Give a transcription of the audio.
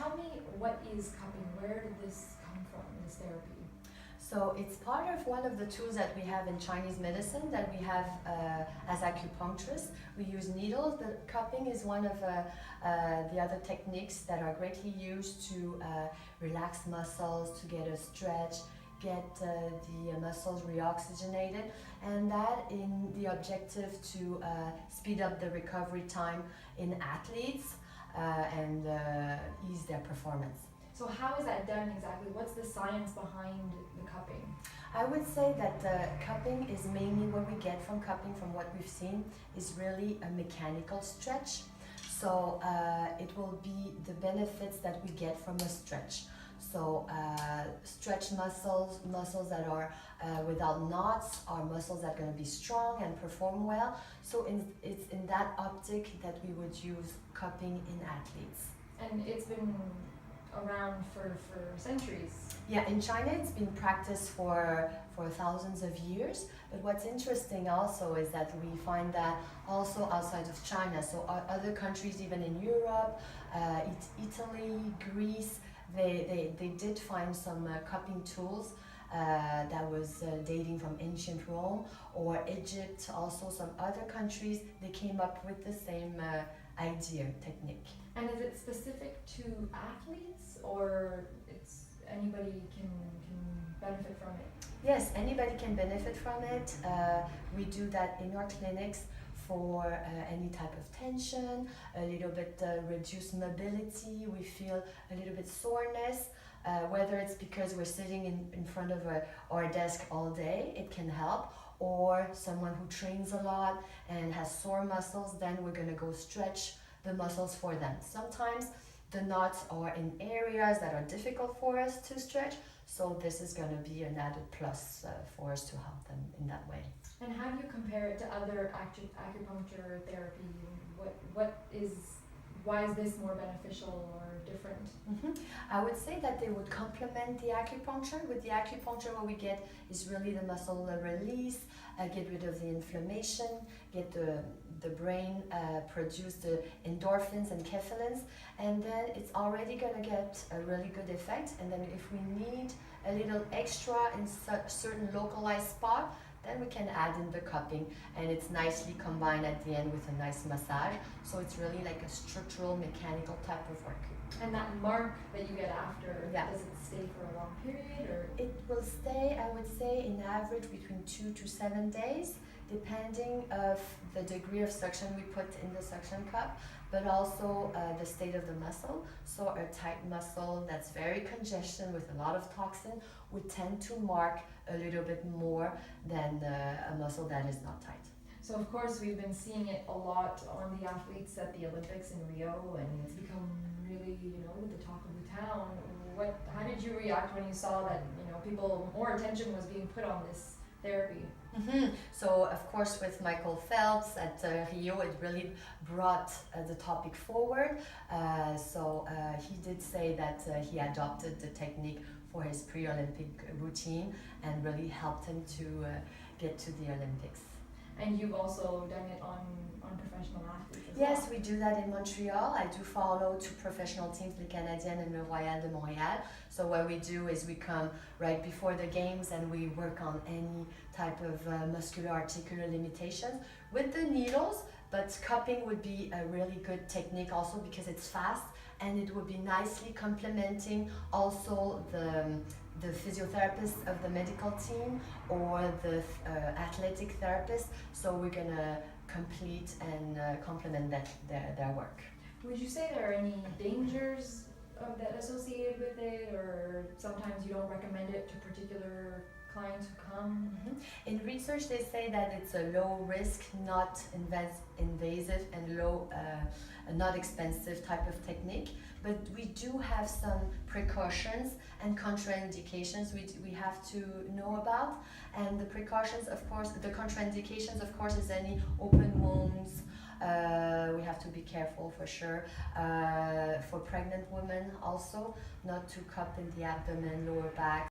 tell me, what is cupping? Where did this come from, this therapy? So it's part of one of the tools that we have in Chinese medicine that we have as acupuncturists. We use needles, but cupping is one of the other techniques that are greatly used to relax muscles, to get a stretch, get the muscles reoxygenated, and that in the objective to speed up the recovery time in athletes and ease their performance. So how is that done exactly? What's the science behind the cupping? I would say that cupping is mainly what we get from cupping, from what we've seen, is really a mechanical stretch. So it will be the benefits that we get from a stretch. So stretch muscles that are without knots, are muscles that are going to be strong and perform well. So it's in that optic that we would use cupping in athletes. And it's been around for centuries. Yeah, in China it's been practiced for thousands of years. But what's interesting also is that we find that also outside of China, so other countries, even in Europe, Italy, Greece, they did find some cupping tools that was dating from ancient Rome, or Egypt, also some other countries. They came up with the same idea, technique. And is it specific to athletes, or it's anybody can benefit from it? Yes, anybody can benefit from it. We do that in our clinics for any type of tension, a little bit reduced mobility. We feel a little bit soreness, whether it's because we're sitting in front of our desk all day, it can help, or someone who trains a lot and has sore muscles, then we're going to go stretch the muscles for them. Sometimes the knots are in areas that are difficult for us to stretch, so this is going to be an added plus for us to help them in that way. And how do you compare it to other acupuncture therapy? Why is this more beneficial or different? I would say that they would complement the acupuncture. With the acupuncture, what we get is really the muscle release, get rid of the inflammation, get the brain produce the endorphins and kephalins, and then it's already going to get a really good effect. And then if we need a little extra in certain localized spot, then we can add in the cupping, and it's nicely combined at the end with a nice massage. So it's really like a structural, mechanical type of work. And that mark that you get after, yeah. Does it stay for a long period, or? It will stay, I would say, in average between 2 to 7 days, depending of the degree of suction we put in the suction cup, but also the state of the muscle. So a tight muscle that's very congested with a lot of toxin would tend to mark a little bit more than a muscle that is not tight. So of course we've been seeing it a lot on the athletes at the Olympics in Rio, and it's become really, the talk of the town. How did you react when you saw that, more attention was being put on this therapy? So of course with Michael Phelps at Rio, it really brought the topic forward. So he did say that he adopted the technique for his pre-Olympic routine and really helped him to get to the Olympics. And you've also done it on professional athletes as Yes, well? we do that in Montreal. I do follow 2 professional teams, the Canadian and the Royal de Montréal. So what we do is we come right before the games and we work on any type of muscular-articular limitations with the needles, but cupping would be a really good technique also because it's fast, and it would be nicely complementing also the physiotherapist of the medical team or the athletic therapist. So we're gonna complete and complement their work. Would you say there are any dangers that associated with it, or sometimes you don't recommend it to particular clients who come? In research, they say that it's a low risk, not invasive, and low, not expensive type of technique. But we do have some precautions and contraindications we have to know about. And the precautions, of course, the contraindications, of course, is any open wounds. We have to be careful for sure. For pregnant women also, not to cup in the abdomen, lower back,